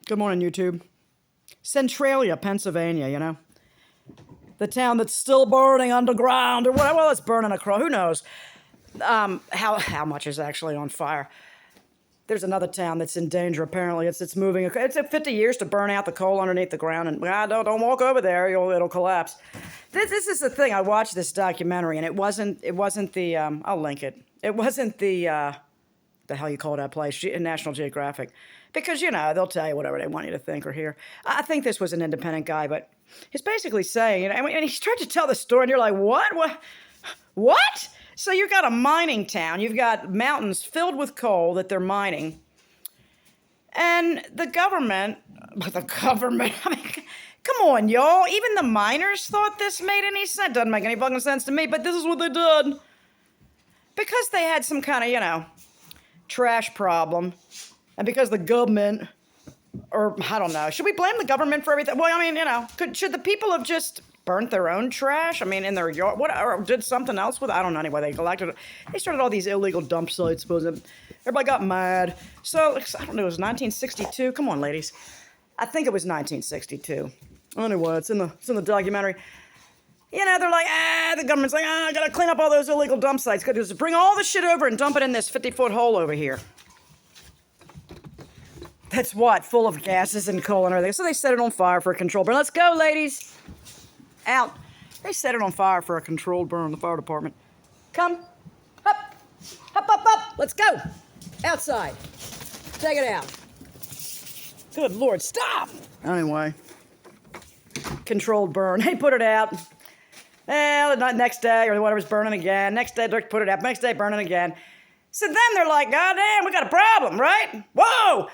Good morning, YouTube. Centralia, Pennsylvania, you know? The town that's still burning underground, or whatever. Well, it's burning across. Who knows how much is actually on fire? There's another town that's in danger, apparently. It's moving. It's 50 years to burn out the coal underneath the ground, and don't walk over there. It'll collapse. This is the thing. I watched this documentary, and it wasn't the, I'll link it. It wasn't the hell you call that place, National Geographic. Because, they'll tell you whatever they want you to think or hear. I think this was an independent guy, but he's basically saying, and he's trying to tell the story, and you're like, what? So you've got a mining town. You've got mountains filled with coal that they're mining. And the government, I mean, come on, y'all. Even the miners thought this made any sense. Doesn't make any fucking sense to me, but this is what they did. Because they had some kind of, trash problem. And because the government, or I don't know, should we blame the government for everything? Well, I mean, should the people have just burnt their own trash? I mean, in their yard, or did something else with it? I don't know. Anyway, they started all these illegal dump sites. Everybody got mad. So, I don't know, it was 1962. Come on, ladies. I think it was 1962. Anyway, it's in the documentary. They're like, the government's like, I gotta clean up all those illegal dump sites. Gotta just bring all the shit over and dump it in this 50-foot hole over here. That's full of gases and coal and everything. So they set it on fire for a controlled burn. Let's go, ladies. Out. They set it on fire for a controlled burn, the fire department. Come. Up. Up. Let's go. Outside. Take it out. Good Lord, stop. Anyway. Controlled burn. They put it out. Well, the next day, or whatever's burning again. Next day, they put it out. Next day, burning again. So then they're like, God damn, we got a problem, right? Whoa!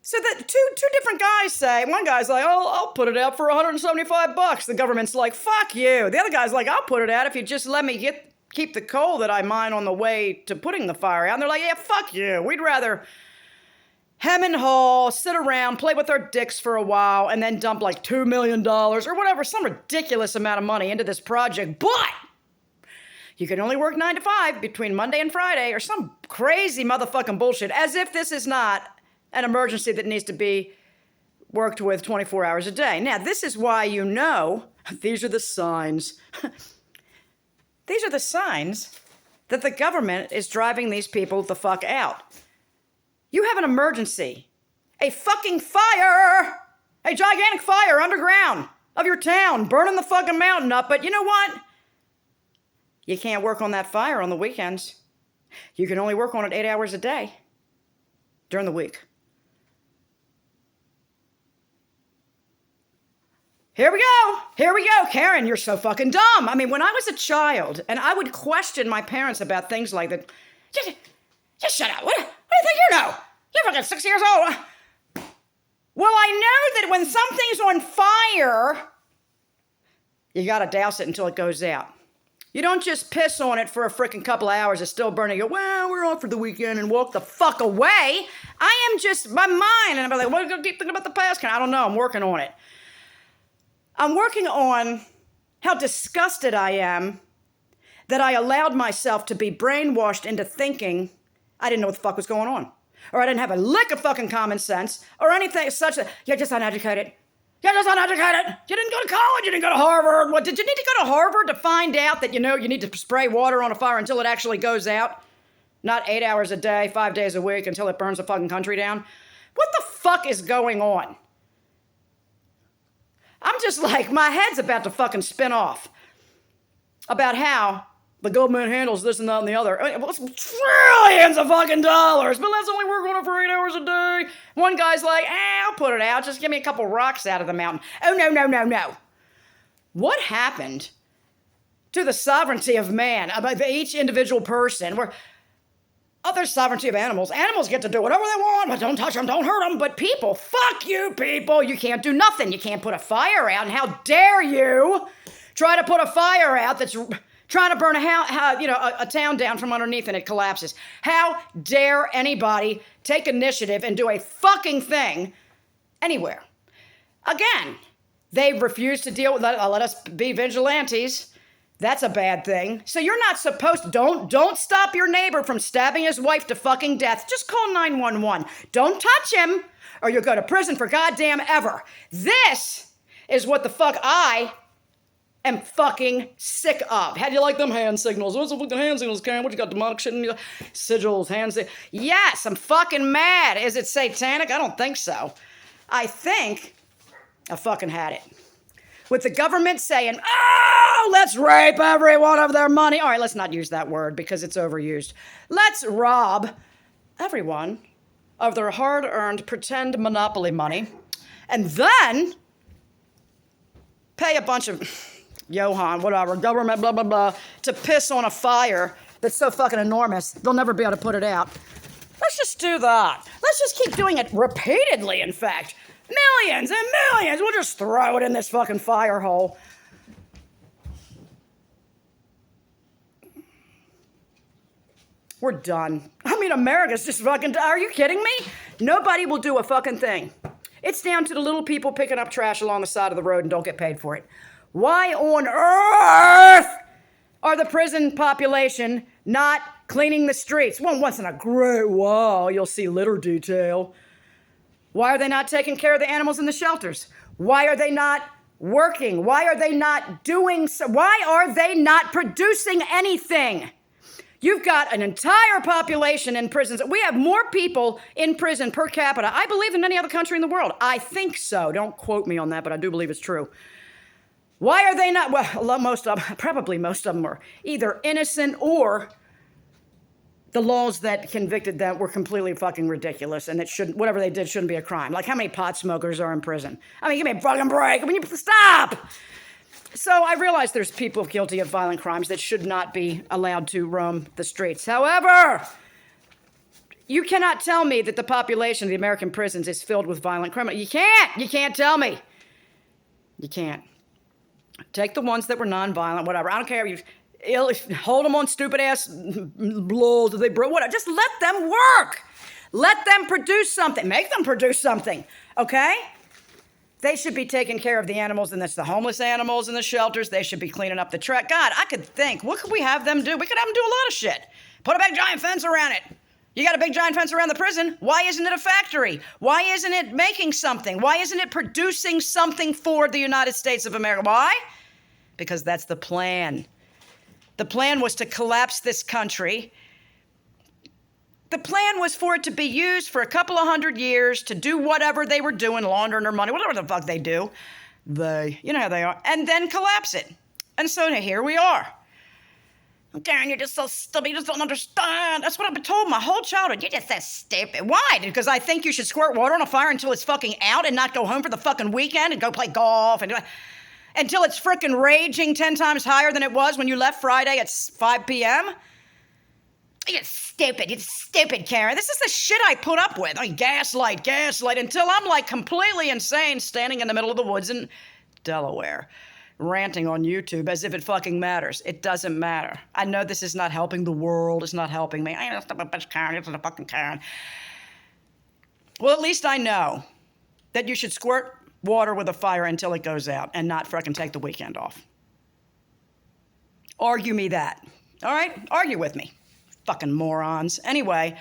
So that two different guys say, one guy's like, I'll put it out for $175. The government's like, fuck you. The other guy's like, I'll put it out if you just let me keep the coal that I mine on the way to putting the fire out. And they're like, yeah, fuck you. We'd rather hem and haw, sit around, play with our dicks for a while, and then dump like $2 million or whatever, some ridiculous amount of money into this project. But you can only work 9 to 5 between Monday and Friday or some crazy motherfucking bullshit, as if this is not an emergency that needs to be worked with 24 hours a day. Now, this is why these are the signs. These are the signs that the government is driving these people the fuck out. You have an emergency. A fucking fire! A gigantic fire underground of your town, burning the fucking mountain up. But you know what? You can't work on that fire on the weekends. You can only work on it 8 hours a day during the week. Here we go. Karen, you're so fucking dumb. I mean, when I was a child, and I would question my parents about things like that, just shut up. What do you think you know? You're fucking 6 years old. Well, I know that when something's on fire, you gotta douse it until it goes out. You don't just piss on it for a freaking couple of hours, it's still burning. You go, well, we're off for the weekend, and walk the fuck away. I am just, my mind, and I'm like, what are you gonna keep thinking about the past? I don't know, I'm working on it. I'm working on how disgusted I am that I allowed myself to be brainwashed into thinking I didn't know what the fuck was going on. Or I didn't have a lick of fucking common sense or anything such that you're just uneducated. You're just uneducated. You didn't go to college. You didn't go to Harvard. What, did you need to go to Harvard to find out that, you need to spray water on a fire until it actually goes out? Not 8 hours a day, 5 days a week until it burns the fucking country down? What the fuck is going on? I'm just like, my head's about to fucking spin off about how the government handles this and that and the other. I mean, it's trillions of fucking dollars, but let's only work on it for 8 hours a day. One guy's like, I'll put it out. Just give me a couple rocks out of the mountain. Oh, no. What happened to the sovereignty of man, about each individual person? There's sovereignty of animals. Animals get to do whatever they want, but don't touch them, don't hurt them. But people, fuck you people. You can't do nothing. You can't put a fire out. And how dare you try to put a fire out that's trying to burn a town down from underneath and it collapses. How dare anybody take initiative and do a fucking thing anywhere? Again, they refuse to deal with, let us be vigilantes. That's a bad thing. So you're not supposed to, don't stop your neighbor from stabbing his wife to fucking death. Just call 911. Don't touch him. or you'll go to prison for goddamn ever. This is what the fuck I am fucking sick of. How do you like them hand signals? What's the fucking hand signals, Karen? What you got, demonic shit in your sigils, hand signals? Yes, I'm fucking mad. Is it satanic? I don't think so. I think I fucking had it. With the government saying, oh, let's rape everyone of their money. All right, let's not use that word because it's overused. Let's rob everyone of their hard-earned pretend monopoly money and then pay a bunch of Johan, whatever, government, blah, blah, blah, to piss on a fire that's so fucking enormous, they'll never be able to put it out. Let's just do that. Let's just keep doing it repeatedly, in fact. Millions and millions. We'll just throw it in this fucking fire hole. We're done. I mean, America's just fucking... Are you kidding me? Nobody will do a fucking thing. It's down to the little people picking up trash along the side of the road and don't get paid for it. Why on earth are the prison population not cleaning the streets? Well, once in a great while, you'll see litter detail. Why are they not taking care of the animals in the shelters? Why are they not working? Why are they not doing so? Why are they not producing anything? You've got an entire population in prisons. We have more people in prison per capita, I believe, than any other country in the world. I think so. Don't quote me on that, but I do believe it's true. Why are they not? Well, probably most of them are either innocent or the laws that convicted them were completely fucking ridiculous, and whatever they did shouldn't be a crime. Like, how many pot smokers are in prison? I mean, give me a fucking break. I mean, stop! So I realize there's people guilty of violent crimes that should not be allowed to roam the streets. However, you cannot tell me that the population of the American prisons is filled with violent criminals. You can't. You can't tell me. You can't. Take the ones that were nonviolent, whatever. I don't care if you hold them on stupid-ass blows. They broke, whatever. Just let them work. Let them produce something. Make them produce something, okay? They should be taking care of the animals, and that's the homeless animals in the shelters. They should be cleaning up the trash. God, I could think, what could we have them do? We could have them do a lot of shit. Put a big giant fence around it. You got a big giant fence around the prison. Why isn't it a factory? Why isn't it making something? Why isn't it producing something for the United States of America? Why? Because that's the plan. The plan was to collapse this country. The plan was for it to be used for a couple of 100 years to do whatever they were doing, laundering their money, whatever the fuck they do. You know how they are. And then collapse it. And so here we are. Karen, you're just so stupid. You just don't understand. That's what I've been told my whole childhood. You're just so stupid. Why? Because I think you should squirt water on a fire until it's fucking out and not go home for the fucking weekend and go play golf and until it's frickin' raging 10 times higher than it was when you left Friday at 5 p.m.? You're stupid. You're stupid, Karen. This is the shit I put up with. I mean, gaslight, until I'm like completely insane standing in the middle of the woods in Delaware, ranting on YouTube as if it fucking matters. It doesn't matter. I know this is not helping the world. It's not helping me. I know, stop a bitch, Karen. It's a fucking Karen. Well, at least I know that you should squirt water with a fire until it goes out and not fucking take the weekend off. Argue me that. All right? Argue with me. Fucking morons. Anyway,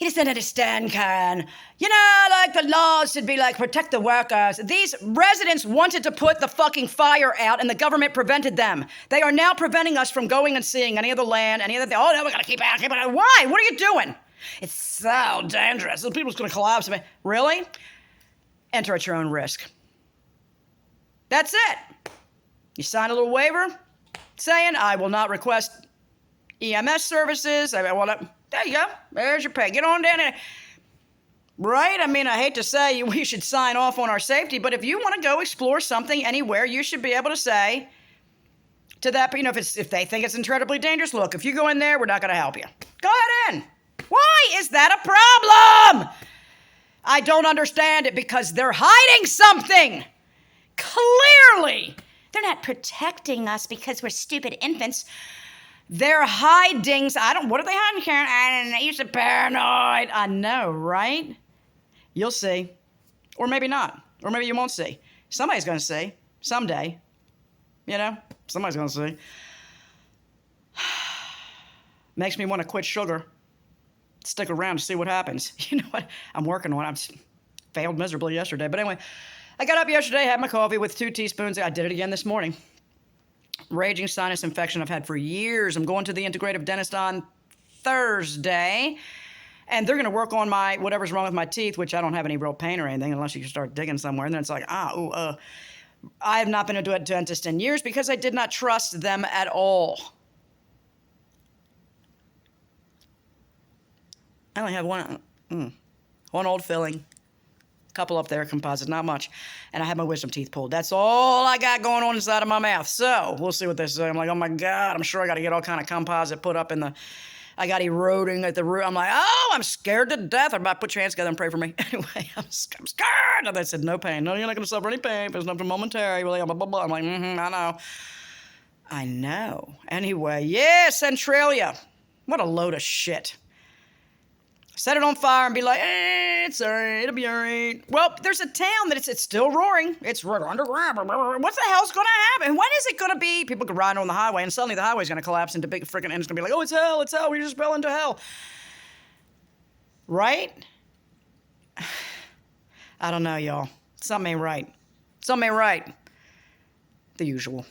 you just don't understand, Karen. You know, like the laws should be like protect the workers. These residents wanted to put the fucking fire out and the government prevented them. They are now preventing us from going and seeing any of the land, any of the... Oh, no, we gotta keep out. Why? What are you doing? It's so dangerous. The people's gonna collapse. Really? Enter at your own risk. That's it. You sign a little waiver saying, I will not request EMS services. There you go. There's your pay. Get on down there. Right? I mean, I hate to say we should sign off on our safety, but if you want to go explore something anywhere, you should be able to say to that, you know, if they think it's incredibly dangerous, look, if you go in there, we're not going to help you. Go ahead in. Why is that a problem? I don't understand it because they're hiding something. Clearly. They're not protecting us because we're stupid infants. They're hiding. What are they hiding, Karen? I don't know. You're so paranoid. I know, right? You'll see. Or maybe not. Or maybe you won't see. Somebody's going to see. Someday. You know? Somebody's going to see. Makes me want to quit sugar. Stick around to see what happens. You know what? I'm working on it. failed miserably yesterday. But anyway, I got up yesterday, had my coffee with 2 teaspoons. I did it again this morning. Raging sinus infection I've had for years. I'm going to the integrative dentist on Thursday, and they're going to work on my whatever's wrong with my teeth, which I don't have any real pain or anything unless you start digging somewhere. And then it's like, I have not been to a dentist in years because I did not trust them at all. I only have one old filling, couple up there, composite, not much. And I had my wisdom teeth pulled. That's all I got going on inside of my mouth. So we'll see what they say. I'm like, oh my God, I'm sure I got to get all kind of composite put up in the, I got eroding at the root. I'm like, oh, I'm scared to death. I'm about to put your hands together and pray for me. Anyway, I'm scared. And they said, no pain. No, you're not going to suffer any pain. It's nothing momentary. Blah, blah, blah. I'm like, I know. I know. Anyway, yeah, Centralia. What a load of shit. Set it on fire and be like, it's all right, it'll be all right. Well, there's a town that it's still roaring. It's underground. What the hell's going to happen? When is it going to be? People could ride on the highway, and suddenly the highway's going to collapse into big freaking, and it's going to be like, oh, it's hell, we just fell into hell. Right? I don't know, y'all. Something ain't right. The usual.